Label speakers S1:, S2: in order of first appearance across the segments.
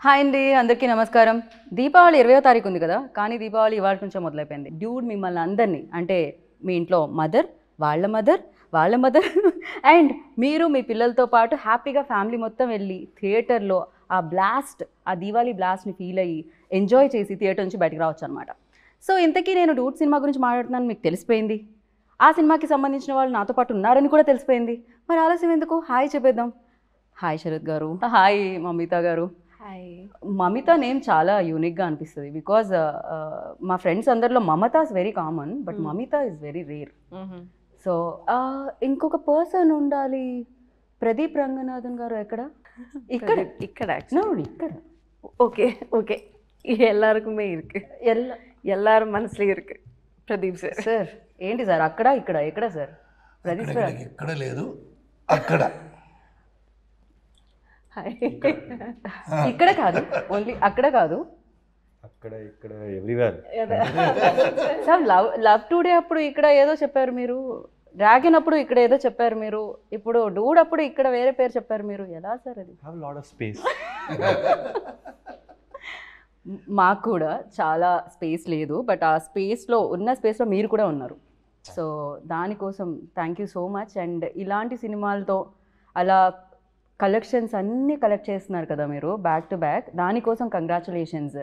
S1: Hi అండి, అందరికీ నమస్కారం. దీపావళి 20వ తారీఖు ఉంది కదా, కానీ దీపావళి ఇవాళ నుంచే మొదలైపోయింది. డ్యూడ్ మిమ్మల్ని అందరినీ, అంటే మీ ఇంట్లో మదర్, వాళ్ళ మదర్ అండ్ మీరు మీ పిల్లలతో పాటు హ్యాపీగా ఫ్యామిలీ మొత్తం వెళ్ళి థియేటర్లో ఆ బ్లాస్ట్, ఆ దీవాళీ బ్లాస్ట్ని ఫీల్ అయ్యి ఎంజాయ్ చేసి థియేటర్ నుంచి బయటకు రావచ్చు అనమాట. సో ఇంతకీ నేను డూడ్ సినిమా గురించి మాట్లాడుతున్నాను మీకు తెలిసిపోయింది. ఆ సినిమాకి సంబంధించిన వాళ్ళు నాతో పాటు ఉన్నారని కూడా తెలిసిపోయింది. మరి ఆలస్యం ఎందుకు, హాయ్ చెప్పేద్దాం. హాయ్ శరత్ గారు, హాయ్ మమిత గారు. మమిత నేమ్ చాలా యూనిక్గా అనిపిస్తుంది బికాజ్ మా ఫ్రెండ్స్ అందరిలో Mamata is very common, but Mamitha is very rare. So ఇంకొక పర్సన్ ఉండాలి. ప్రదీప్ రంగనాథన్ గారు ఎక్కడ? ఇక్కడ
S2: ఇక్కడ
S1: ఇక్కడ
S2: ஓகே ஓகே எல்லாருக்குமே இருக்கு எல்லாரும் மனசுல இருக்கு பிரதீப் சார்.
S1: సార్ ఏంటి సార్ అక్కడ ఇక్కడ ఎక్కడ సార్? ప్రదీప్ సార్
S3: ఎక్కడ లేదు, అక్కడ
S1: ఇక్కడ కాదు, ఓన్లీ అక్కడ కాదు,
S4: అక్కడ ఇక్కడ ఎవ్రీవేర్.
S1: సార్ లవ్ టుడే అప్పుడు ఇక్కడ ఏదో చెప్పారు మీరు, డ్రాగన్ అప్పుడు ఇక్కడ ఏదో చెప్పారు మీరు, ఇప్పుడు డూడ్ అప్పుడు ఇక్కడ వేరే పేరు చెప్పారు మీరు. ఎలా సార్ అది?
S4: Have lot of space.
S1: మాకు కూడా చాలా స్పేస్ లేదు, బట్ ఆ స్పేస్లో మీరు కూడా ఉన్నారు. సో దానికోసం thank you so much. And ఇలాంటి సినిమాలతో అలా కలెక్షన్స్ అన్నీ కలెక్ట్ చేస్తున్నారు కదా మీరు బ్యాక్ టు బ్యాక్, దానికోసం కంగ్రాచులేషన్స్.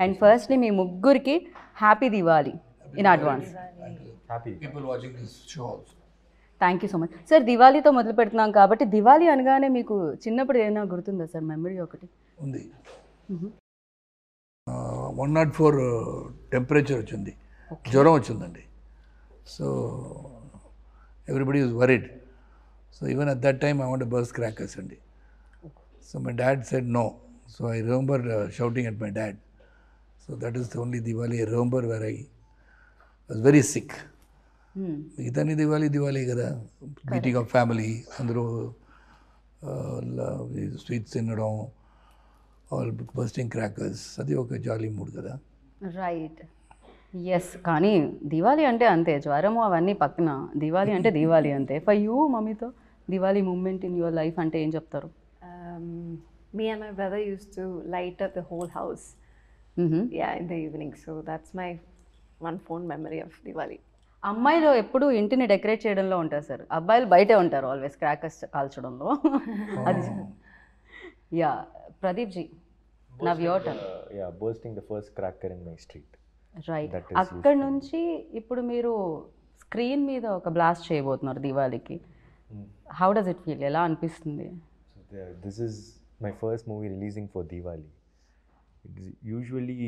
S1: అండ్ ఫస్ట్లీ మీ ముగ్గురికి happy Diwali in advance. Thank you so much sir. దివాళీతో మొదలు పెడుతున్నాం కాబట్టి దివాళీ అనగానే మీకు చిన్నప్పుడు ఏమైనా గుర్తుందా సార్ మెమరీ ఒకటి?
S3: ఉంది. 104 టెంపరేచర్ వచ్చింది, జ్వరం వచ్చిందండి. So everybody is worried. So even at that time I want to burst crackers అండి. So my dad said no. So I remember shouting at my dad. So that is the only Diwali I remember where I was very sick. మిగతాని దివాళీ కదా, meeting of family, అందరూ sweets తినడం, all bursting crackers, అది ఒక jolly mood కదా.
S1: Right, yes. కానీ దివాళీ అంటే అంతే, జ్వరము అవన్నీ పక్కన, దివాళీ అంటే దివాళీ అంతే. ఫర్ యూ మమ్మీతో Diwali moment in your life అంటే ఏం చెప్తారు?
S2: Me and my brother used to light up the whole house. Yeah, in the evening. So that's my one fond memory of Diwali.
S1: అమ్మాయిలు ఎప్పుడు ఇంటిని డెకరేట్ చేయడంలో ఉంటారు సార్, అబ్బాయిలు బయటే ఉంటారు ఆల్వేస్ క్రాకర్స్ కాల్చడంలో. అది yeah Pradeep ji, now your turn.
S4: Yeah, bursting the first cracker in my street.
S1: Right, అక్కడ నుంచి ఇప్పుడు మీరు స్క్రీన్ మీద ఒక బ్లాస్ట్ చేయబోతున్నారు దివాళీకి. How does it feel? ఎలా అనిపిస్తుంది?
S4: This is my first movie releasing for Diwali. It's usually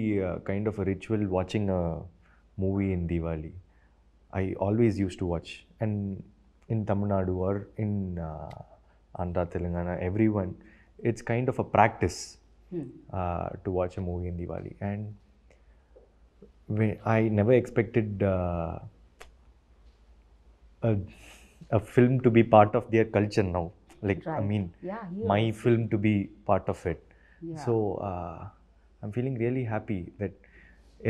S4: kind of a ritual watching a movie in Diwali. I always used to watch, and in Tamil Nadu or in Andhra, Telangana, everyone, it's kind of a practice to watch a movie in Diwali. And I never expected a film to be part of their culture now. Like, right. I mean, yeah, my film to be part of it. Yeah. So I'm feeling really happy that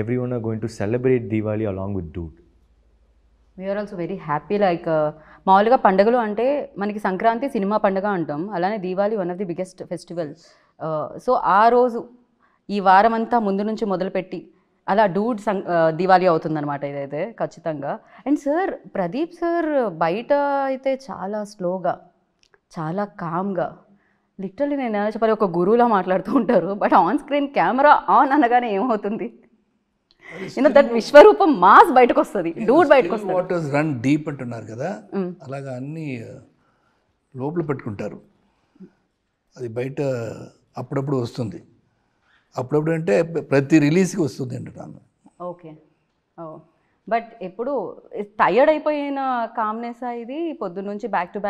S4: everyone are going to celebrate Diwali along with Dude.
S1: We are also very happy. Like మామూలుగా పండుగలు అంటే మనకి Sankranti cinema పండుగ అంటాం, అలానే Diwali one of the biggest festival. So ఆ రోజు ఈ వారం అంతా ముందు నుంచి మొదలుపెట్టి అలా డూడ్ దివాళీ అవుతుందన్నమాట ఇదైతే ఖచ్చితంగా. అండ్ సార్ ప్రదీప్ సార్ బయట అయితే చాలా స్లోగా, చాలా కామ్గా, లిటరల్లీ నేను ఎలా చెప్పాలి, ఒక గురువులా మాట్లాడుతూ ఉంటారు. But on screen camera on అనగానే ఏమవుతుంది, దట్ విశ్వరూపం మాస్ బయటకు వస్తుంది, డూడ్ బయటకు వస్తుంది.
S3: వాటర్స్ రన్ డీప్ అంటున్నారు కదా, అలాగా అన్నీ లోపల పెట్టుకుంటారు. అది బయట అప్పుడప్పుడు వస్తుంది. అప్పుడప్పుడు అంటే ప్రతి రిలీజ్కి వస్తుంది అంటున్నాను.
S1: ఓకే, ఓ, బట్ ఎప్పుడు టైర్డ్ అయిపోయిన కామ్నెస్ ఇది పొద్దున్న నుంచి back to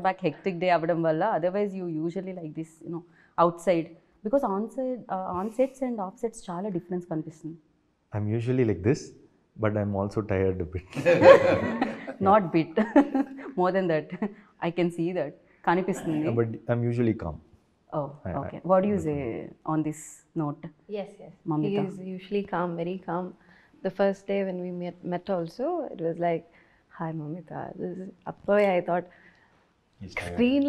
S1: back hectic day అవ్వడం వల్ల? Otherwise you usually like this out side, because on sets and of sets చాలా డిఫరెన్స్ కనిపిస్తుంది.
S4: I'm usually like this, but I'm also tired a bit.
S1: Not bit, more than that. I can see that. Kanipistundi.
S4: But I'm usually calm.
S1: Oh, okay. What do you say on this note?
S2: Yes.
S1: Mamita.
S2: He is usually calm, very calm. The first day when we met also, it was like, hi Mamita. I thought, screen,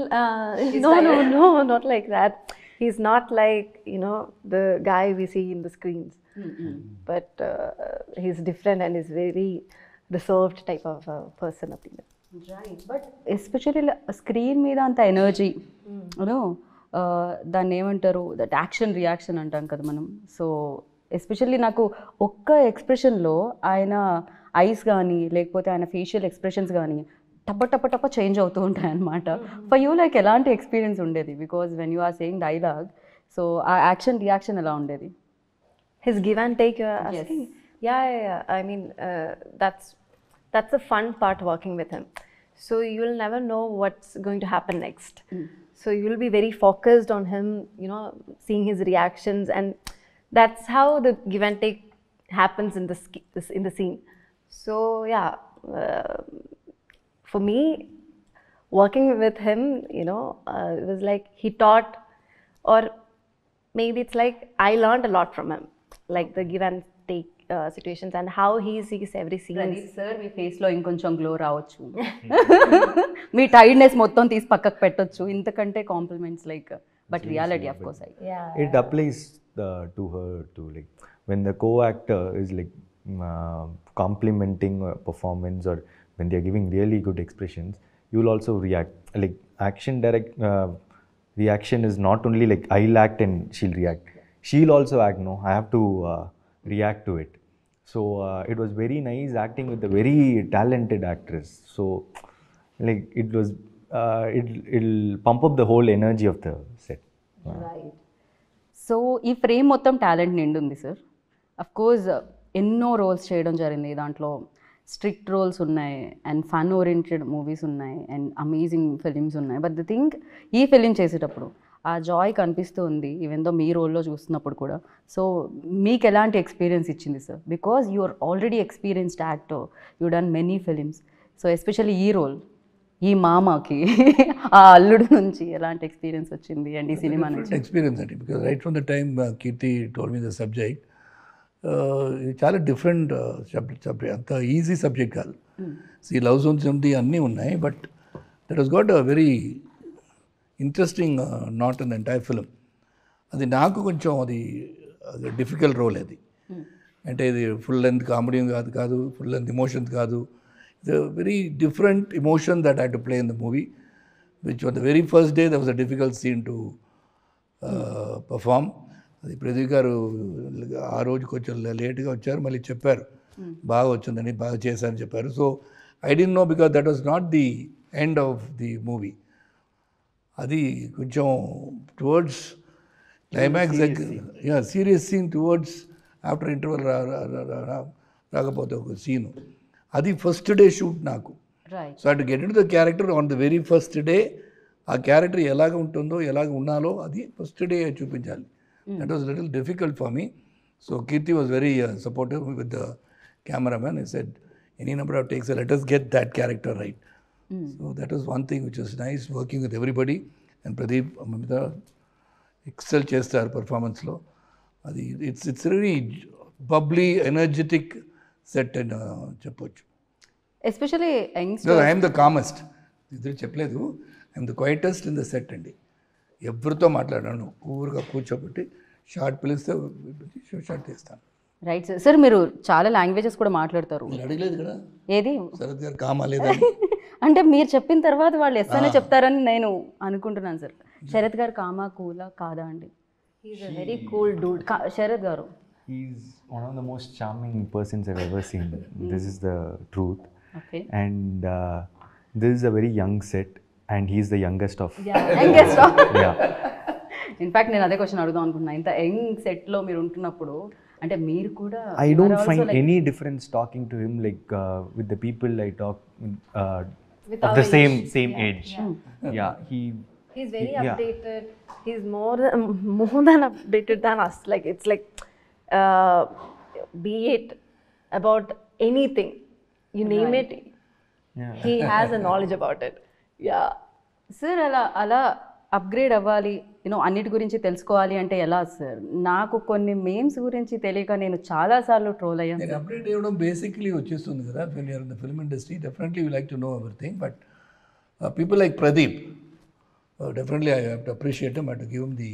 S2: no, not like that. He's not like, you know, the guy we see in the screens. But he's different and is very reserved type of person.
S1: Right but especially screen మీద అంత energy you know దాన్ని ఏమంటారు that action reaction అంటాం కదా మనం. So especially నాకు ఒక్క ఎక్స్ప్రెషన్లో ఆయన ఐస్ కానీ లేకపోతే ఆయన ఫేషియల్ ఎక్స్ప్రెషన్స్ కానీ టప్ప టప్ప టప్ప చేంజ్ అవుతూ ఉంటాయి అన్నమాట. ఫర్ యూ లైక్ ఎలాంటి ఎక్స్పీరియన్స్ ఉండేది? Because when you are saying dialogue, so ఆ యాక్షన్ రియాక్షన్ ఎలా ఉండేది?
S2: His give and take, you're asking? Yeah. I mean, that's the fun part working with him. So you will never know what's going to happen next. So you will be very focused on him, you know, seeing his reactions, and that's how the give and take happens in the scene. So yeah, for me, working with him, you know, it was like he taught, or maybe it's like I learned a lot from him, like the give and take situations and how he sees every scene.
S1: Sir మీ ఫేస్లో ఇంకొంచెం glow రావచ్చు, మీ tiredness మొత్తం తీసి పక్కకు పెట్టొచ్చు, ఇంతకంటే compliments like but reality of course
S4: It applies to her too. Like when the co-actor is like complimenting a performance, or when they are giving really good expressions, you will also react. Like reaction is not only like I'll act and she'll react. She'll also act. No, I have to react to it. So it was very nice acting with a very talented actress. So like it was, it'll pump up the whole energy of the set.
S1: Right. So ఈ frame మొత్తం talent నిండి ఉంది sir. Of course ఎన్నో roles చేయడం జరిగింది, దాంట్లో strict roles ఉన్నాయి and fun oriented movies ఉన్నాయి అండ్ అమేజింగ్ ఫిలిమ్స్ ఉన్నాయి. బట్ ది థింగ్, ఈ ఫిలిం చేసేటప్పుడు ఆ జాయ్ కనిపిస్తూ ఉంది ఈవెన్ దో మీ రోల్లో చూస్తున్నప్పుడు కూడా. సో మీకు ఎలాంటి ఎక్స్పీరియన్స్ ఇచ్చింది sir? Because you are already experienced actor, you done many films. So especially ఈ రోల్, ఈ మామకి ఆ అల్లుడు నుంచి ఎలాంటి ఎక్స్పీరియన్స్ వచ్చింది అండ్ ఈ సినిమా నుంచి?
S3: ఎక్స్పీరియన్స్ అండి, because right from the time Keerthy told me the subject, ఇది చాలా డిఫరెంట్ సబ్జెక్ట్, అంత ఈజీ సబ్జెక్ట్ కాదు. ఈ లవ్ జోన్స్ ఉంది, అన్నీ ఉన్నాయి, but that has got a very interesting not in the entire film. అది నాకు కొంచెం అది డిఫికల్ట్ రోల్ అది. అంటే ఇది ఫుల్ లెంత్ కామెడీ కాదు, ఫుల్ లెంత్ ఎమోషన్స్ కాదు. It's a very different emotion that I to play in the movie, which on the very first day that was a difficult scene to perform. అది ప్రదీప్ గారు ఆ రోజు కొంచెం లేట్గా వచ్చారు, మళ్ళీ చెప్పారు బాగా వచ్చిందని, బాగా చేశారని చెప్పారు. So I don't know, because that was not the end of the movie. అది కొంచెం టువర్డ్స్ క్లైమాక్స్ దగ్గర serious scene, towards after interval రాకపోతే ఒక సీను, అది ఫస్ట్ డే షూట్ నాకు.
S1: Right.
S3: So to get in to the character on the very first day, ఆ character ఎలాగ ఉంటుందో ఎలాగ ఉండాలో అది ఫస్ట్ డే చూపించాలి. That was little difficult for me. So Keerthy was very supportive with the cameraman. I said any number of takes, let us get that character right. So that was one thing which was nice, working with everybody. And Pradeep, Mamita excel చేస్తారు పర్ఫార్మెన్స్లో. అది it's very bubbly energetic set అని చెప్పొచ్చు.
S1: Especially
S3: I'm the calmest, ఇద్దరు చెప్పలేదు, I'm the quietest in the set అండి. ఎవరితో మాట్లాడాను, ఊరుగా కూర్చోబెట్టి షార్ట్ పిలిస్తే షార్ట్ తీస్తాను.
S1: Right sir. సార్ మీరు చాలా లాంగ్వేజెస్ కూడా మాట్లాడతారు.
S3: మీరు అడగలేదు కదా
S1: ఏది
S3: శరత్ గారు కామా లేదా?
S1: అంటే మీరు చెప్పిన తర్వాత వాళ్ళు ఎస్ అనే చెప్తారని నేను అనుకుంటున్నాను సార్. శరత్ గారు కామా కూలా కాదా అండి?
S2: He's a very cool dude.
S1: Sarath గారు,
S4: He's one of the most charming persons I've ever seen. This is the truth.
S1: Okay.
S4: And this is a very young set, and he's the youngest of. Yeah.
S1: In fact నేను అదే question అడుగుదాం అనుకుంటున్నా. ఇంత young సెట్లో మీరు ఉంటున్నప్పుడు అంటే మీరు కూడా
S4: I don't find any difference talking to him like with the people I talk
S2: With
S4: of
S2: our
S4: the same age. Yeah,
S2: He's very
S4: Yeah.
S2: updated. He's more than updated than us. Like it's like, be it about anything, you name it, he has a knowledge about it. Yeah.
S1: Sir అలా upgrade అవ్వాలి, you know అన్నిటి గురించి తెలుసుకోవాలి అంటే ఎలా sir? నాకు కొన్ని memes గురించి తెలియక నేను చాలాసార్లు ట్రోల్ అయ్యాను.
S3: నేను అప్డేట్ ఇవ్వడం బేసిక్లీ వచ్చేస్తుంది కదా. When you're in the film industry definitely you like to know everything. But people like Pradeep, definitely I have to appreciate him, I have to give him the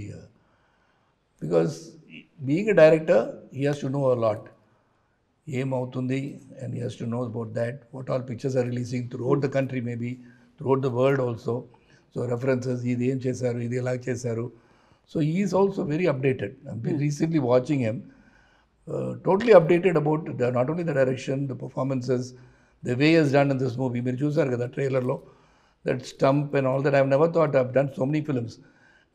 S3: Because being a director, he has to know a lot. ఏమవుతుంది and he has to know about that, what all pictures are releasing throughout the country, maybe throughout the world also. So references, ఇది ఏం చేశారు, ఇది ఎలా చేశారు. So he is also very updated. I've been recently watching him, totally updated about not only the direction, the performances, the way he has done in this movie. మీరు చూసారు కదా ట్రైలర్లో, that stump and all that. I've never thought I've done so many films.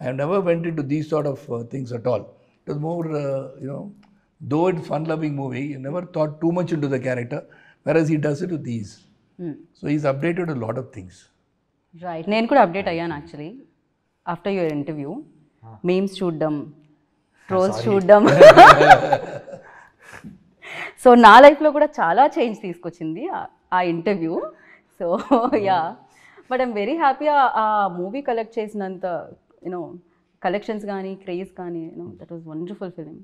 S3: I've never went into these sort of things at all. It was more, though it's fun-loving movie, you never thought too much into the character, whereas he does it with these. So he's updated a lot of things.
S1: Right, నేను కూడా update అయ్యాను actually after your interview. Memes చూడడం, trolls చూడడం. So నా లైఫ్లో కూడా చాలా change తీసుకొచ్చింది ఆ interview. So yeah, but I'm very happy ఆ మూవీ కలెక్ట్ చేసినంత కలెక్షన్స్ కానీ క్రేజ్ కానీ that was wonderful film.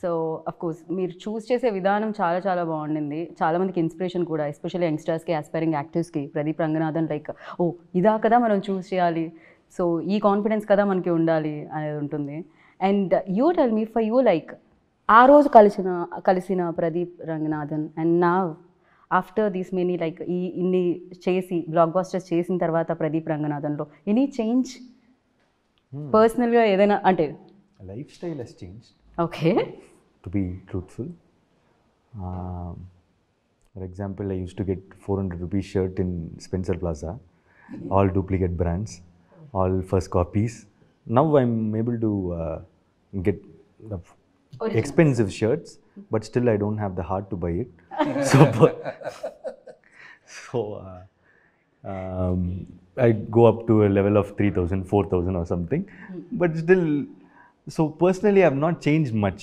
S1: So of course మీరు చూస్ చేసే విధానం చాలా చాలా బాగుండింది. చాలామందికి ఇన్స్పిరేషన్ కూడా, ఎస్పెషల్లీ యంగ్స్టర్స్కి, ఆస్పైరింగ్ యాక్టర్స్కి. ప్రదీప్ రంగనాథన్ లైక్, ఓ ఇదా కదా మనం చూస్ చేయాలి, సో ఈ కాన్ఫిడెన్స్ కదా మనకి ఉండాలి అనేది ఉంటుంది. And you tell me, for you like ఆ రోజు కలిసిన ప్రదీప్ రంగనాథన్ అండ్ నా ఆఫ్టర్ దీస్ మెనీ లైక్ ఇన్ని చేసి బ్లాక్ బాస్టర్స్ చేసిన తర్వాత ప్రదీప్ రంగనాథన్లో ఎనీ చేంజ్ పర్సనల్గా ఏదైనా అంటే?
S4: Life style has changed.
S1: Okay.
S4: To be truthful, for example, I used to get 400 rupees shirt in Spencer Plaza, all duplicate brands, all first copies. Now I'm able to get expensive shirts, but still I don't have the heart to buy it. So I go up to a level of 3,000, 4,000 or something, but still. So personally, I have not changed much.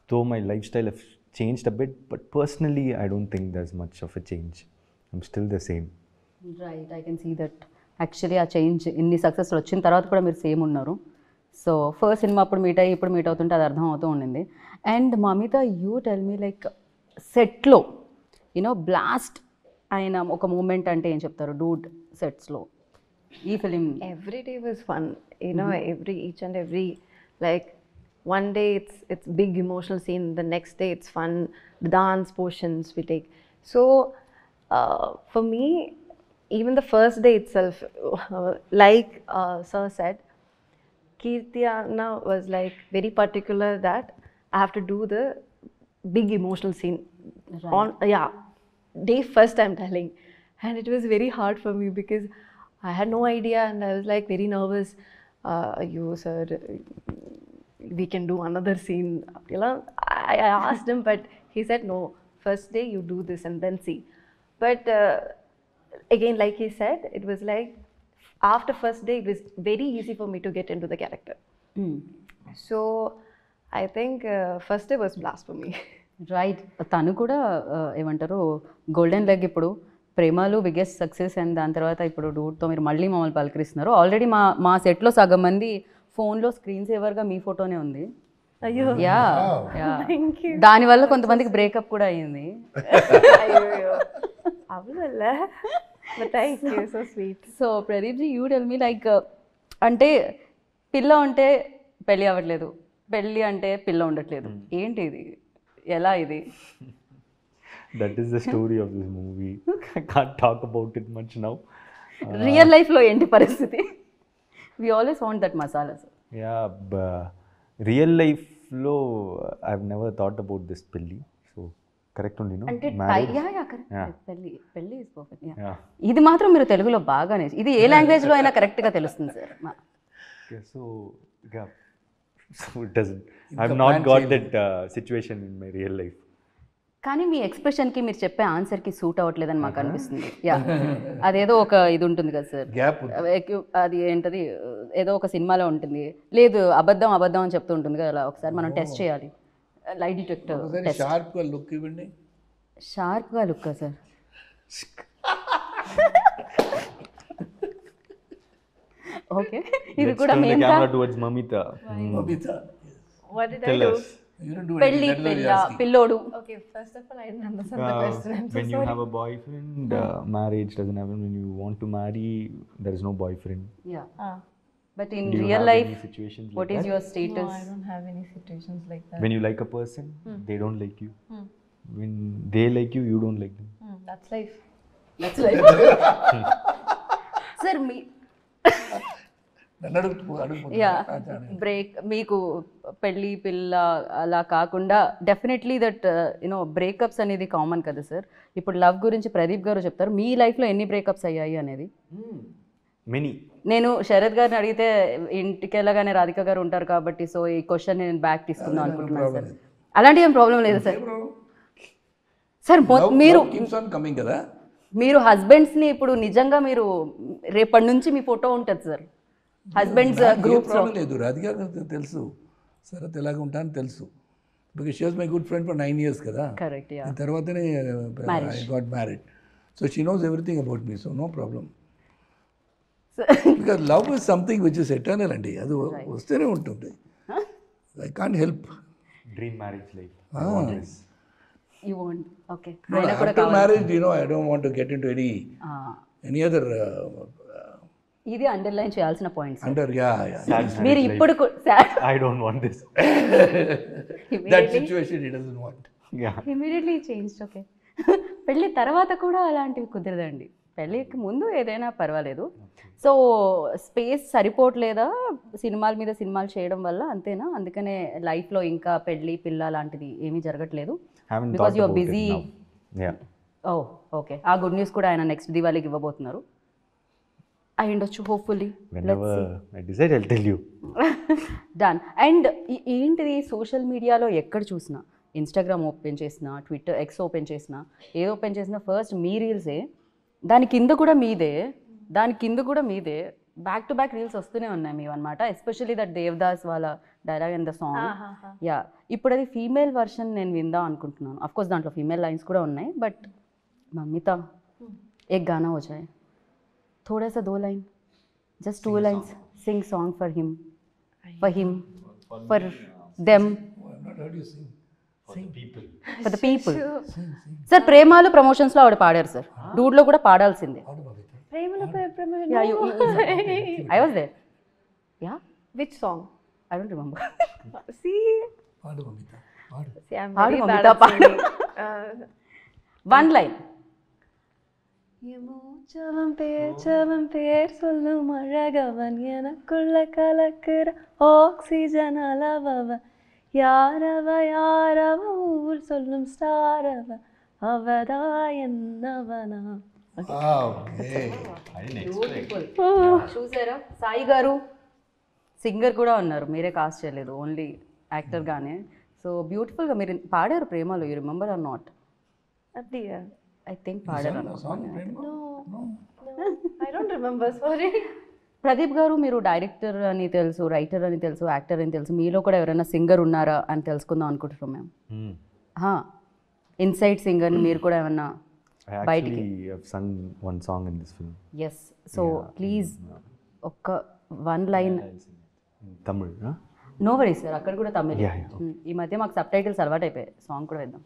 S4: Though my lifestyle has changed a bit, but personally, I don't think there's much of a change. I'm still the same.
S1: Right, I can see that. Actually, ఆ change ఇన్ని success వచ్చిన తర్వాత కూడా మీరు same ఉన్నారు. So first cinema అప్పుడు meet అయ్యి ఇప్పుడు మీట్ అవుతుంటే అది అర్థం అవుతూ ఉండింది. And Mamitha, you tell me like సెట్లో బ్లాస్ట్ అయిన ఒక మూమెంట్ అంటే ఏం చెప్తారు? డూడ్ సెట్స్లో ఈ film.
S2: Every day was fun, each and every, like one day it's big emotional scene, the next day it's fun, the dance portions we take. So for me, even the first day itself, like sir said, Kirti Anna was like very particular that I have to do the big emotional scene. Right. Day first I'm telling, and it was very hard for me because I had no idea and I was like very nervous. You sir, we can do another scene. I asked him, but he said no. First day you do this and then see. But again, like he said, it was like after first day it was very easy for me to get into the character. So I think first day was blast for me.
S1: Right, తను కూడా ఏమంటారు golden leg ఇప్పుడు ప్రేమలు biggest success, and దాని తర్వాత ఇప్పుడు డూడ్తో మీరు మళ్ళీ మమ్మల్ని పలకరిస్తున్నారు. ఆల్రెడీ మా సెట్లో సగం మంది ఫోన్లో స్క్రీన్ సేవర్గా మీ ఫోటోనే ఉంది.
S2: అయ్యో,
S1: యా, దానివల్ల కొంతమందికి బ్రేకప్ కూడా అయ్యింది.
S2: అయ్యో అవల, but thank you, so sweet.
S1: So Pradeep ji, you tell me like అంటే పిల్ల ఉంటే పెళ్ళి అవ్వట్లేదు, పెళ్ళి అంటే పిల్ల ఉండట్లేదు, ఏంటి ఇది, ఎలా ఇది?
S4: That is the story of this movie. I can't talk about it much now.
S1: Real లైఫ్లో ఏంటి పరిస్థితి? We always want that masala, sir.
S4: Yeah, real life lo I've never thought about this pelli. So correct only, no?
S1: అంటే
S4: Marriage?
S1: Correct, పెళ్ళి is perfect.
S4: Yeah.
S1: ఇది మాత్రం మీరు తెలుగులో బాగానే, ఇది ఏ లాంగ్వేజ్లో అయినా కరెక్ట్గా తెలుస్తుంది sir.
S4: Okay, so it doesn't. I've not got that situation in my real life.
S1: కానీ మీ ఎక్స్ప్రెషన్కి మీరు చెప్పే ఆన్సర్కి సూట్ అవ్వట్లేదని మాకు అనిపిస్తుంది. యా, అదేదో ఒక ఇది ఉంటుంది కదా సార్,
S3: గ్యాప్.
S1: అది ఏంటది, ఏదో ఒక సినిమాలో ఉంటుంది, లేదు అబద్ధం అబద్ధం అని చెప్తూ ఉంటుంది కదా, అలా ఒకసారి మనం టెస్ట్ చేయాలి. Lie detector test.
S3: షార్ప్గా లుక్ ఇవ్వండి.
S1: షార్ప్గా లుక్కా సార్? ఓకే, ఇది కూడా
S4: Turn the
S1: మేము
S4: camera towards Mamita.
S3: Mamita.
S2: What did
S4: Tell
S2: I do?
S4: us.
S3: You don't do
S1: పెళ్ళి
S3: anything. That is what
S1: పిల్ల
S3: you're asking.
S1: పిల్లోడు.
S2: Okay, first of all, I didn't understand the question. I'm so
S4: When you
S2: sorry.
S4: have a boyfriend, marriage doesn't happen. When you want to marry, there is no boyfriend.
S1: Yeah, but in
S4: Do you
S1: real
S4: have
S1: life
S4: any situations like
S1: what is
S4: that?
S1: Your
S2: No,
S1: status?
S2: I don't have any situations like that.
S4: When you like a person, they don't like you. When they like you, you don't like them.
S2: That's life.
S1: That's life. Sir మీ
S3: నన్ను అడుగు
S1: yeah break మీకు పెళ్ళి పిల్ల అలా కాకుండా definitely that you know breakups అనేది common కదా సార్. ఇప్పుడు లవ్ గురించి ప్రదీప్ గారు చెప్తారు, మీ లైఫ్లో ఎన్ని బ్రేకప్స్ అయ్యాయి అనేది.
S4: Many.
S1: నేను శరత్ గారిని అడిగితే ఇంటికి వెళ్ళగానే రాధిక గారు ఉంటారు కాబట్టి సో ఈ క్వశ్చన్ నేను బ్యాక్ తీసుకుందాం అనుకుంటున్నాను సార్. అలాంటి ఏం ప్రాబ్లం లేదు సార్. సార్ మీరు
S3: కీప్స్ ఆన్ కమింగ్ కదా.
S1: మీరు హస్బెండ్స్ని ఇప్పుడు నిజంగా మీరు రేపటి నుంచి మీ ఫోటో ఉంటుంది సార్ హస్బెండ్స్ గ్రూప్స్.
S3: ప్రాబ్లం లేదు, రాధిక తెలుసు శరత్ ఎలాగ ఉంటానని తెలుసు. Because she was my good friend for 9 years కదా.
S1: కరెక్ట్. యా
S3: తర్వాతనే I got married. So she knows everything about me, so no problem. Because love is something which is eternal అండి, అది వస్తేనే ఉంటుంది. I can't help.
S4: Dream marriage life. I want this.
S1: You want okay.
S3: After marriage, I don't want to get into any other
S1: ఇది underline చేయాల్సిన points.
S3: under
S1: మీరు ఇప్పుడు
S4: I don't want this.
S3: that situation he doesn't want.
S4: Yeah.
S1: Immediately change. Okay. పెళ్ళి తర్వాత కూడా అలాంటివి కుదరదండి. పెళ్ళికి ముందు ఏదైనా పర్వాలేదు. సో స్పేస్ సరిపోవట్లేదా సినిమాల మీద సినిమాలు చేయడం వల్ల, అంతేనా? అందుకనే లైఫ్లో ఇంకా పెళ్ళి పిల్ల లాంటిది ఏమీ జరగట్లేదు
S4: Haven't
S1: because
S4: thought
S1: your
S4: about
S1: busy.
S4: it now. Yeah.
S1: Oh okay. ఆ గుడ్ న్యూస్ కూడా ఆయన నెక్స్ట్ దివాళీకి ఇవ్వబోతున్నారు అయి ఉండొచ్చు hopefully.
S4: Whenever I decide, I'll tell you.
S1: Done. And ఏంటిది సోషల్ మీడియాలో ఎక్కడ చూసినా, ఇన్స్టాగ్రామ్ ఓపెన్ చేసినా, ట్విట్టర్ ఎక్స్ ఓపెన్ చేసినా, ఏ ఓపెన్ చేసినా ఫస్ట్ మీ రీల్సే, దాని కింద కూడా మీదే, దాని కింద కూడా మీదే, బ్యాక్ టు బ్యాక్ రీల్స్ వస్తూనే ఉన్నాయి మీవి అనమాట. ఎస్పెషల్లీ దట్ దేవదాస్ వాళ్ళ dialogue and the song. Yeah ఇప్పుడు అది ఫీమేల్ వర్షన్ నేను విందాం అనుకుంటున్నాను. అఫ్కోర్స్ దాంట్లో ఫీమేల్ లైన్స్ కూడా ఉన్నాయి, బట్ మమ్మీతా एक गाना हो जाए, थोड़ा सा 2 line, just 2 lines, sing song for him, for them,
S3: I've not heard you sing.
S1: for the people. Sir Premalu ప్రమోషన్స్లో ఆవిడ పాడారు సార్, డూడ్లో కూడా పాడాల్సిందే. Yeah, I was there. Yeah,
S2: Which song?
S1: I don't remember.
S2: See,
S3: పాడు మమిత, పాడు.
S2: I'm
S1: పాడు
S2: very
S1: Mamitha,
S2: bad at
S1: పాడు.
S2: singing.
S1: 1 line.
S2: மூச்சவன் பேர் சொல்லும் அழகவன் எனக்குள்ள கலக்குற ஆக்சிஜன் அளவவன் யாரவ ஊர் சொல்லும் ஸ்டாரவ அவதா என்னவனா.
S3: Okay.
S1: చూసారా సాయి గారు సింగర్ కూడా ఉన్నారు, మీరే కాస్ట్ చేయలేదు, ఓన్లీ యాక్టర్గానే. సో బ్యూటిఫుల్గా మీరు పాడారు ప్రేమలో. You remember or not?
S2: అది
S1: ఐ థింక్ పాడారు.
S2: No, I don't remember, sorry.
S1: Pradeep garu మీరు డైరెక్టర్ అని తెలుసు, రైటర్ అని తెలుసు, యాక్టర్ అని తెలుసు, మీలో కూడా ఎవరైనా సింగర్ ఉన్నారా అని తెలుసుకుందాం అనుకుంటున్నాం మేము. ఇన్సైడ్ సింగర్ని మీరు కూడా ఏమన్నా బయటికి?
S4: I have sung one song in this film.
S1: Yes. So please ఒక్క 1 line.
S4: In Tamil, huh?
S1: No worry sir, అక్కడ కూడా తమిళ్.
S4: Yeah, yeah.
S1: ఈ మధ్య మాకు సబ్ టైటిల్స్ అలవాటు అయిపోయాయి, సాంగ్ కూడా వేద్దాం.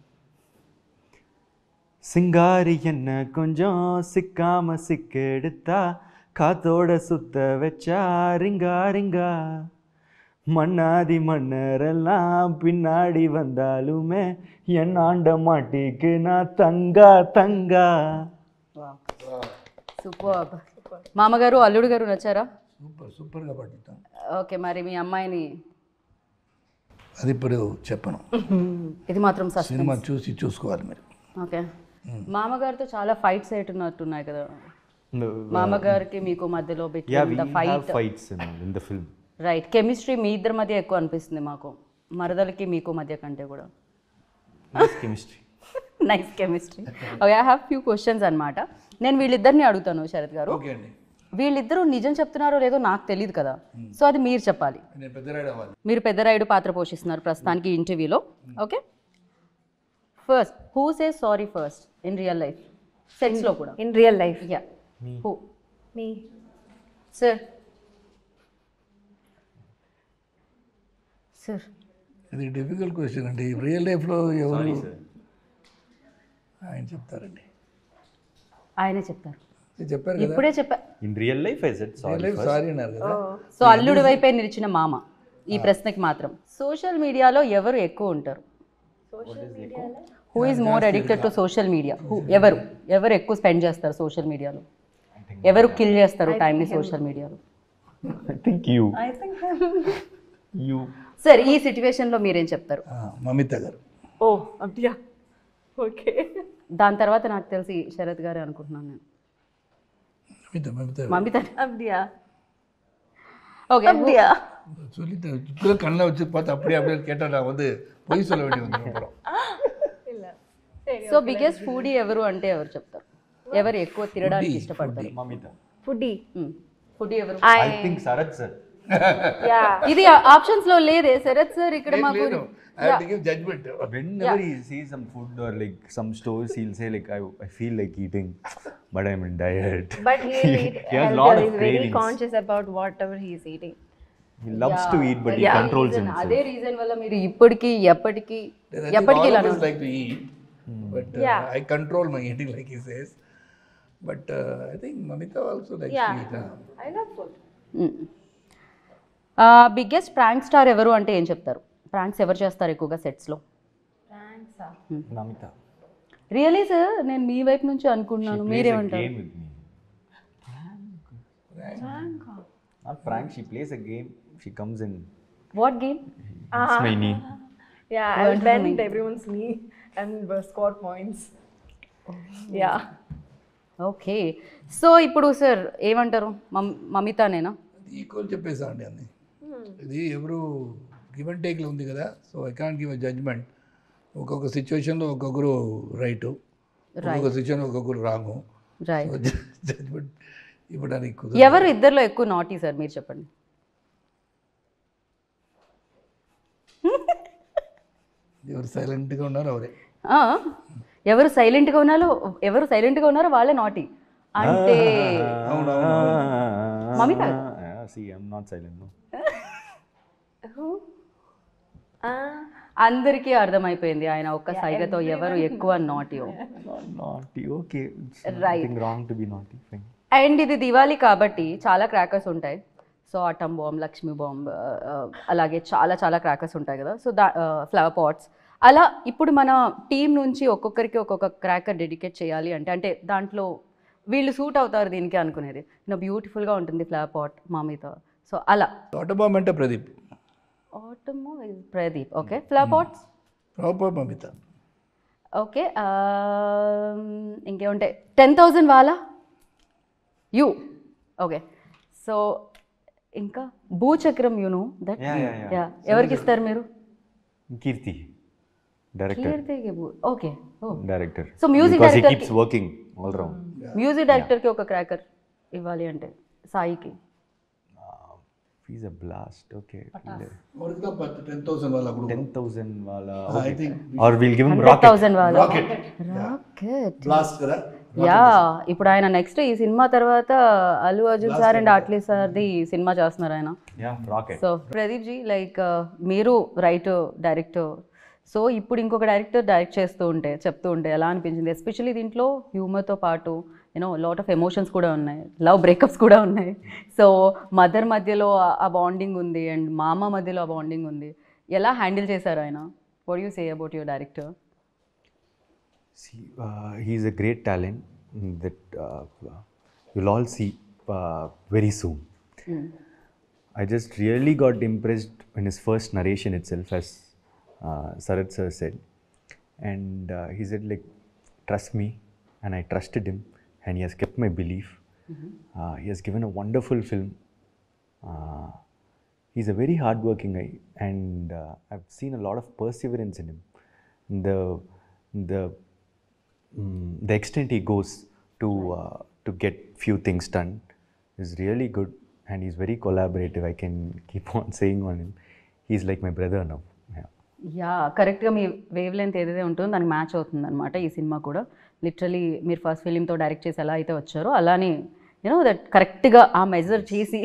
S4: சிங்காரி என்ன கொஞ்சம் சிக்காம சிக்கெடுத்தா காத்தோட சுத்த வச்சா ரிங்கா ரிங்கா மண்ணாதி மன்னரெல்லாம் பின்னாடி வந்தாலுமே என் ஆண்ட மாட்டிக்கு நான் தங்கா தங்கா.
S1: సూపర్. మామగారు అల్లుడు గారు నచ్చారా?
S3: సూపర్గా పాడుతాం.
S1: ఓకే, మరి మీ అమ్మాయిని
S3: అది ఇప్పుడు చెప్పను,
S1: ఇది మాత్రం
S3: సినిమా చూసుకోవాలి మీరు.
S1: ఓకే. మామగారితో చాలా ఫైట్స్ అయ్యున్నట్టున్నాయి కదా, మామగారికి మీకు మధ్యలో
S4: Yeah, we
S1: the
S4: have
S1: fight.
S4: fights in the film.
S1: Right. Chemistry మీ ఇద్దరి మధ్య ఎక్కువ అనిపిస్తుంది మాకు, మరదలకి మీకు మధ్య కంటే కూడా.
S4: Nice chemistry.
S1: Nice chemistry. Okay, I have few questions అనమాట. నేను వీళ్ళిద్దరిని అడుగుతాను శరత్ గారు.
S3: ఓకే అండి.
S1: వీళ్ళిద్దరూ నిజం చెప్తున్నారో లేదో నాకు తెలియదు కదా, సో అది మీరు చెప్పాలి.
S3: నేను పెద్దరాయుడు అవ్వాలి.
S1: మీరు పెద్దరాయుడు పాత్ర పోషిస్తున్నారు ప్రస్తుతానికి ఇంటర్వ్యూలో. Okay, first who says sorry first in real life, సెట్స్లో కూడా?
S2: In real life.
S1: Yeah, who?
S2: Me.
S1: Sir. Sir
S3: ఇది డిఫికల్ట్ క్వశ్చన్ అండి. రియల్ లైఫ్లో ఎవరు ఆయన చెప్తారండి.
S1: ఆయనే చెప్తారు.
S3: చెప్పారు కదా
S1: ఇప్పుడే చెప్పా.
S4: In real life, I said sorry first.
S3: Sorry అన్నారు కదా.
S1: సో అల్లుడి వైపే నిలిచిన మామ ఈ ప్రశ్నకి మాత్రం. సోషల్ మీడియాలో ఎవరు ఎక్కువ ఉంటారు? Who is more addicted to social media? ఎవరు ఎక్కువ స్పెండ్ చేస్తారు సోషల్ మీడియాలో? ఎవరు కిల్ చేస్తారు టైంని సోషల్ మీడియాలో?
S4: I think you. You.
S1: Sir ఈ సిచ్యువేషన్లో మీరేం చెప్తారు?
S3: మమిత గారు.
S2: ఓ అబ్దియా. ఓకే.
S1: దాని తర్వాత నాకు తెలిసి శరత్ గారే అనుకుంటున్నాను నేను. மமிதா
S2: அப்படியா?
S1: ஓகே
S2: அப்படியா?
S3: சொல்லிட்டேன். இப்போ கண்ணை வச்சு பார்த்து அப்படியே கேட்டால் நான் வந்து பொய் சொல்ல வேண்டி வந்து அப்புறம்.
S1: సో బిగ్గెస్ట్ ఫుడీ ఎవరు అంటే ఎవరు చెప్తారు? ఎవరు ఎక్కువ తినడానికి ఇష్టపడతారు?
S4: Mamita.
S2: ఫుడీ.
S1: ఫుడీ ఎవరు?
S4: I think Sarath sir.
S2: Yeah.
S1: ఇది ఆప్షన్స్ లో లేదే శరత్ సార్ ఇక్కడ మాకు.
S3: I have to give judgment.
S4: Whenever he sees some food or like some stores, he'll say like I feel like eating, but I'm in diet.
S2: But he'll eat
S4: He has
S2: healthy.
S4: lot of
S2: He's very
S4: cravings.
S2: conscious about whatever he's eating.
S4: He loves to eat, but he controls himself.
S1: అదే reason వల్ల మీరు ఇప్పటికి ఎప్పటికి
S3: All of us like to eat, but I control my eating like he says. But I think Mamita also likes to eat.
S2: I love food.
S1: Biggest prank star ఎవరు అంటే ఏం చెప్తారు? Pranks ఎవరు చేస్తారు ఎక్కువగా సెట్స్లో?
S4: Mamita.
S1: రియలీ సార్ నేను మీ వైపు నుంచి అనుకుంటున్నాను, మీరేమంటారు?
S4: Game with me. Not prank. She plays a game. She comes in.
S1: What game?
S4: It's my knee.
S2: Yeah, I'll bend everyone's knee and score points. Yeah.
S1: Okay. So ఇప్పుడు sir ఏమంటారు? మమితానేనా?
S3: Equal చెప్పేసా అండి అన్ని. ఇది ఎవరు గివ్ అండ్ టేక్లో ఉంది కదా. So I can't give a judgement. ఒక్కొక్క సిచ్యువేషన్లో ఒక్కొక్కరు రైటు, ఒక్కొక్క సిచ్యువేషన్ ఒక్కొక్కరు రాంగు.
S1: రైట్.
S3: జడ్జ్మెంట్ ఇవ్వడానికి కుదరదు.
S1: ఎవరు ఇద్దరిలో ఎక్కువ నాటీ సార్ మీరు చెప్పండి?
S3: ఎవరు సైలెంట్గా ఉన్నారో అవరే.
S1: ఎవరు సైలెంట్గా ఉన్నారో వాళ్ళే నాటీ అంటే Mamita.
S4: See, I'm not silent. No.
S1: అందరికీ అర్థమైపోయింది ఆయన ఒక్క సైగతో ఎవరు ఎక్కువ నాటీయో.
S4: Not naughty. Okay. It's
S1: Right.
S4: nothing wrong to be naughty. Fine.
S1: And ఇది దివాళీ కాబట్టి చాలా క్రాకర్స్ ఉంటాయి. So atom bomb, Lakshmi bomb, అలాగే చాలా చాలా క్రాకర్స్ ఉంటాయి కదా. సో ఫ్లవర్ పాట్స్ అలా ఇప్పుడు మన టీం నుంచి ఒక్కొక్కరికి ఒక్కొక్క క్రాకర్ డెడికేట్ చేయాలి అంటే దాంట్లో వీళ్ళు సూట్ అవుతారు దీనికి అనుకునేది బ్యూటిఫుల్గా ఉంటుంది ఫ్లవర్ పాట్ మామితో. సో అలా
S3: ఆటోబామ్ అంటే Pradeep.
S1: Atom Pradeep. Okay. Flower pots
S3: proper Mamitha.
S1: Okay. ఇంకేముంటాయి? 10,000 వాలా యూ. ఓకే. సో ఇంకా భూచక్రం యూనో దట్.
S4: Yeah.
S1: ఎవరికి ఇస్తారు మీరు?
S4: Kirti. Director.
S1: Okay.
S4: Director.
S1: So music
S4: because
S1: director
S4: he keeps working all around.
S1: Music డైరెక్టర్కి ఒక క్రాకర్ ఇవ్వాలి అంటే సాయికి.
S4: He's a blast. Okay.
S3: அவருக்கு தான் 10,000 வாலா கொடுக்கும்.
S4: 10,000 wala.
S3: I think
S4: Or we'll give him rocket.
S1: 100,000 వాలా.
S3: rocket.
S1: రాకెట్.
S3: Blast కదా.
S1: యా. ఇప్పుడు ఆయన నెక్స్ట్ ఈ సినిమా తర్వాత అల్లు అర్జున్ సార్ అండ్ ఆట్లీ సార్ది సినిమా చేస్తున్నారు ఆయన.
S4: Yeah, rocket.
S1: So Pradeep ji like మీరు రైటర్ డైరెక్టర్, సో ఇప్పుడు ఇంకొక డైరెక్టర్ డైరెక్ట్ చెప్తూ ఉంటే ఎలా అనిపించింది? ఎస్పెషల్లీ దీంట్లో హ్యూమర్తో పాటు లాట్ ఆఫ్ ఎమోషన్స్ కూడా ఉన్నాయి, లవ్ బ్రేకప్స్ కూడా ఉన్నాయి. సో మదర్ మధ్యలో ఆ బాండింగ్ ఉంది అండ్ మామ మధ్యలో ఆ బాండింగ్ ఉంది. ఎలా హ్యాండిల్ చేశారు ఆయన? What you say about your director?
S4: See, he's a great talent that you'll all see very soon. I just really got impressed in his first narration itself, as Sarath sir said. And he said like, trust me, and I trusted him, and he has kept my belief. He has given a wonderful film. He's a very hardworking guy, and I've seen a lot of perseverance in him. The extent he goes to get few things done is really good, and he's very collaborative. I can keep on saying on him. He's like my brother now. Yeah.
S1: Yeah, కరెక్ట్గా మీ wave length ఏదైతే ఉంటుందో దానికి match అవుతుంది అనమాట ఈ cinema కూడా. Literally మీరు first ఫిలింతో direct చేసి ఎలా అయితే వచ్చారో అలానే దట్ కరెక్ట్గా ఆ మెజర్ చేసి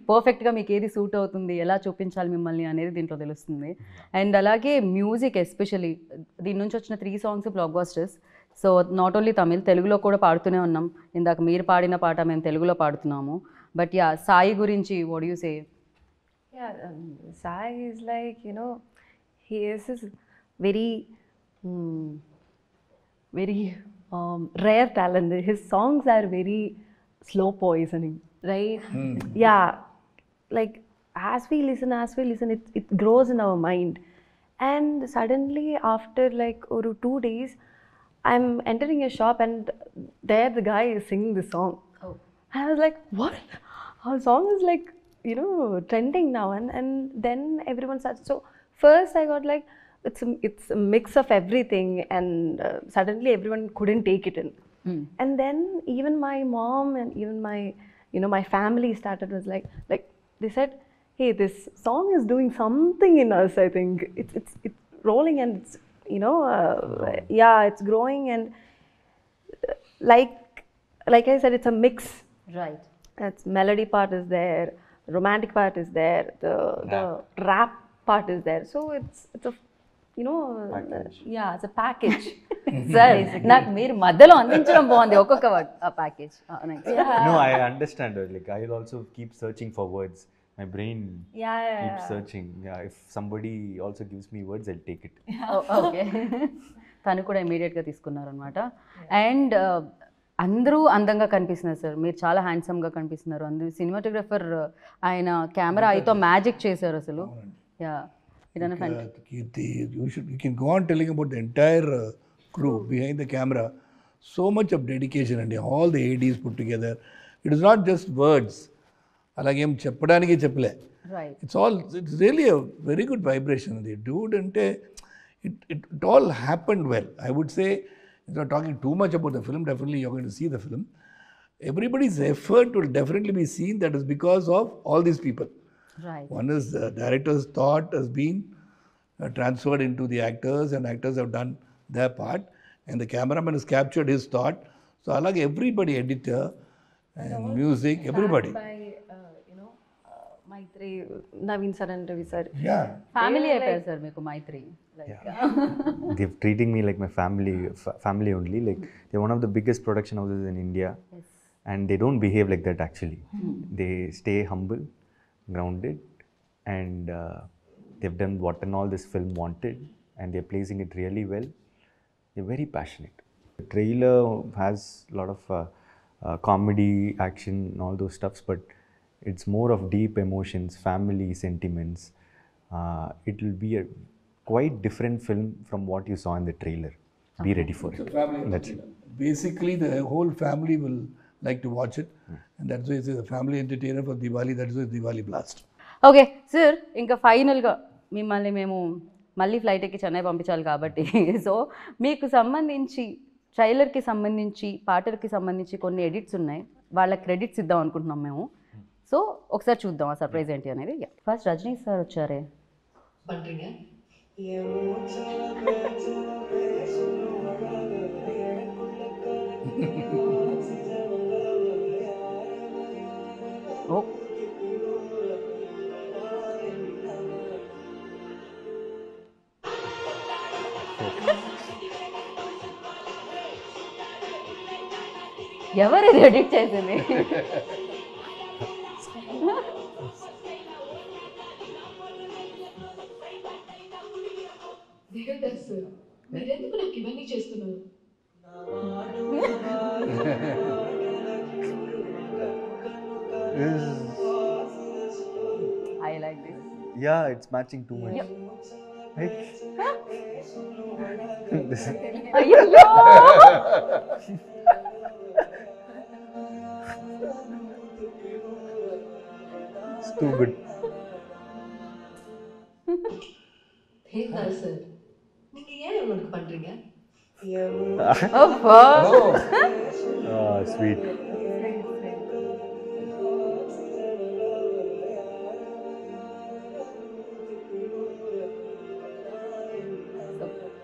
S1: పర్ఫెక్ట్గా మీకు ఏది సూట్ అవుతుంది, ఎలా చూపించాలి మిమ్మల్ని అనేది దీంట్లో తెలుస్తుంది. అండ్ అలాగే మ్యూజిక్ ఎస్పెషలీ దీని నుంచి వచ్చిన 3 songs black busters. So not only Tamil, తెలుగులో కూడా పాడుతూనే ఉన్నాం. ఇందాక మీరు పాడిన పాట మేము తెలుగులో పాడుతున్నాము. బట్ యా, సాయి గురించి what you say?
S2: Yeah, Sai is like, you know, he is this very, very rare talent. His songs are very slow poisoning, right? Yeah, like as we listen, it grows in our mind. And suddenly, after like 2 days, I'm entering a shop and there the guy is singing the song.
S1: Oh.
S2: And I was like, what? Our song is like, you know, trending now. And then everyone starts. So first I got like, it's a mix of everything, and suddenly everyone couldn't take it in. And then even my mom and even my, you know, my family started was like they said, hey, this song is doing something in us. I think it's rolling and it's, you know, yeah, it's growing. And like I said, it's a mix.
S1: Right.
S2: It's melody part is there, romantic part is there, the rap part is there. So it's a, you know,
S1: yeah, it's a package. Sir, నాకు మీరు మధ్యలో అందించడం బాగుంది ఒక్కొక్క word, ఆ package.
S4: No, I understand. Like I'll also keep searching for words. My brain keeps searching. Yeah, if somebody also gives me words, I'll take it.
S1: Okay. తను కూడా ఇమీడియట్గా తీసుకున్నారనమాట. అండ్ అందరూ అందంగా కనిపిస్తున్నారు సార్, మీరు చాలా హ్యాండ్సమ్గా కనిపిస్తున్నారు. అందరూ సినిమాటోగ్రఫర్ ఆయన కెమెరా అయితో మ్యాజిక్ చేశారు అసలు. Yeah,
S3: Kirti, you can go on telling about the entire crew behind the camera. So much of dedication and all the ADs put together. It is not just words. అలాగేం చెప్పడానికి చెప్పలే.
S1: Right.
S3: It's really a very good vibration. The dude ante it all happened well. I would say, if you're talking too much about the film, definitely you're going to see the film. Everybody's effort will definitely be seen. That is because of all these people.
S1: Right.
S3: One is the director's thought has been transferred into the actors, and actors have done their part, and the cameraman has captured his thought. So I like everybody, editor and music, everybody.
S2: by you know, Maitri, Naveen sir and Ravi sir.
S3: Yeah.
S1: Family అయిపోయారు sir మీకు మైత్రి.
S4: They're treating me like my family only. Like they're one of the biggest production houses in India, and they don't behave like that actually. They stay humble, grounded, and they've done what and all this film wanted, and they're placing it really well. They're very passionate. The trailer has a lot of comedy, action, and all those stuffs, but it's more of deep emotions, family sentiments. It will be a quite different film from what you saw in the trailer. Be ready for it. That's it.
S3: Basically, the whole family will like to watch it, and that's why it's a family entertainer for Diwali. That is why it's Diwali Blast.
S1: Okay sir, ఇంకా ఫైనల్గా మిమ్మల్ని మేము మళ్ళీ flight ఎక్కి చెన్నై పంపించాలి కాబట్టి, so మీకు సంబంధించి ట్రైలర్కి సంబంధించి పాటలకి సంబంధించి కొన్ని ఎడిట్స్ ఉన్నాయి, వాళ్ళ క్రెడిట్స్ ఇద్దాం అనుకుంటున్నాం మేము. సో ఒకసారి చూద్దాం ఆ సర్ప్రైజ్ ఏంటి అనేది. ఫస్ట్ రజనీ సార్ వచ్చారే. ఓ, ఎవరు ఇది ఎడిట్ చేసింది?
S5: మీరెందుకు నాకు ఇవన్నీ చేస్తున్నారు?
S1: I like this.
S4: Yeah, it's matching too much. Right?
S1: అయ్యో,
S4: It's too good.
S5: தேங்காய் சார், நீங்க ஏன் இவனுக்கு பண்றீங்க?
S1: అబ్బా.
S4: Ah, sweet.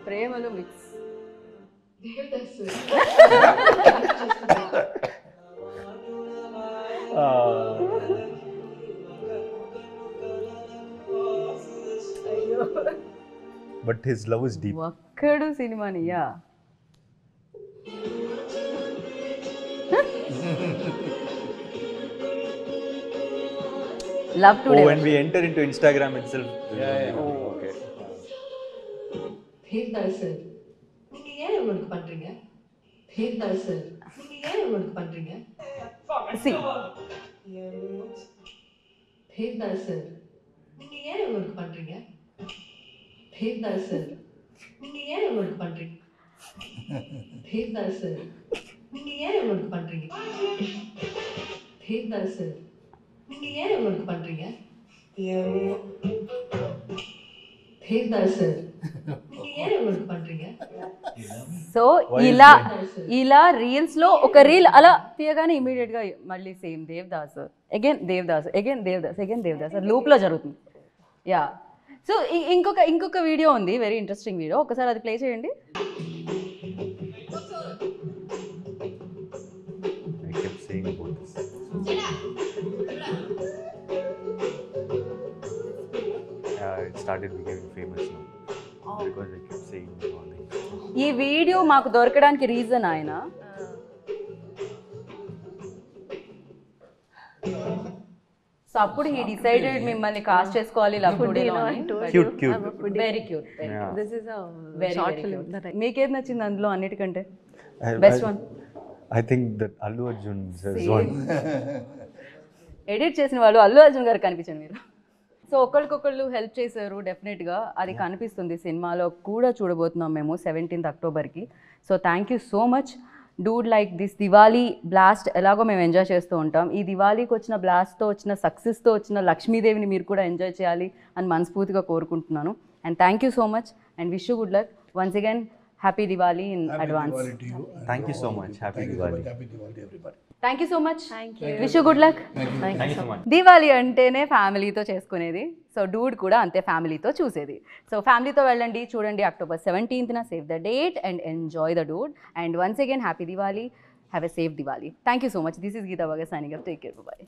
S1: ప్రేమలో mix.
S5: Devdas sir,
S4: But his love is deep.
S1: ఒక్కడు సినిమాని. Yeah, love today
S4: when we enter into Instagram itself. Okay.
S5: Devdas sir நீங்க ஏன் உங்களுக்கு பண்றீங்க தேவதாஸ் சார் நீங்க ஏன் உங்களுக்கு பண்றீங்க
S1: సి
S5: தேவதாஸ் சார் நீங்க ஏன் உங்களுக்கு பண்றீங்க தேவதாஸ் சார் நீங்க ஏன் உங்களுக்கு பண்றீங்க தேவதாஸ் சார் நீங்க ஏன் உங்களுக்கு பண்றீங்க தேவதாஸ் சார் நீங்க ஏன் உங்களுக்கு பண்றீங்க தேவதாஸ் சார் நீங்க ஏன் உங்களுக்கு పண்றீங்க
S1: సో ఇలా రీల్స్ లో ఒక రీల్ అలా తీయగానే ఇమీడియట్ గా మళ్ళీ same Devdas again Devdas again Devdas again Devdas loop లో జరుగుతుంది యా సో ఇంకొక వీడియో ఉంది వెరీ ఇంట్రెస్టింగ్ వీడియో ఒకసారి అది ప్లే చేయండి
S4: I kept saying about this. It started becoming famous now because I kept saying all things.
S1: ఈ వీడియో మాకు దొరకడానికి రీజన్ ఆయన సో అప్పుడు హీ డిసైడెడ్ మిమ్మల్ని కాస్ట్ చేసుకోవాలి లవ్ టుడేలో
S4: Cute, cute.
S1: Very cute
S4: Yeah.
S2: This is a
S1: very
S2: short film that I
S1: మీకేది నచ్చింది అందులో అన్నిటికంటే
S4: I-
S1: best
S4: I-
S1: one
S4: I think that Allu Arjun says one.
S1: Edit చేసిన వాళ్ళు అల్లు అర్జున్ గారు కనిపించండి మీరు సో ఒకరికొకళ్ళు హెల్ప్ చేశారు డెఫినెట్గా అది కనిపిస్తుంది సినిమాలో కూడా చూడబోతున్నాం మేము 17th అక్టోబర్కి so thank you so much dude like this Diwali blast ఎలాగో మేము ఎంజాయ్ చేస్తూ ఉంటాం ఈ దివాళీకి వచ్చిన బ్లాస్ట్తో వచ్చిన సక్సెస్తో వచ్చిన లక్ష్మీదేవిని మీరు కూడా ఎంజాయ్ చేయాలి అని మనస్ఫూర్తిగా కోరుకుంటున్నాను and thank you so much and wish you good luck once again happy Diwali in advance
S4: Thank you so much. Happy Diwali.
S3: Happy Diwali everybody
S1: thank you so much
S2: Thank you.
S1: Wish you good luck
S4: Thank you so much.
S1: Diwali అంటేనే ఫ్యామిలీతో చేసుకునేది so Dude కూడా అంతే ఫ్యామిలీతో చూసేది so ఫ్యామిలీతో వెళ్ళండి చూడండి October 17th save the date and enjoy the dude and once again happy Diwali have a safe Diwali thank you so much this is Geetha బగా signing off take care by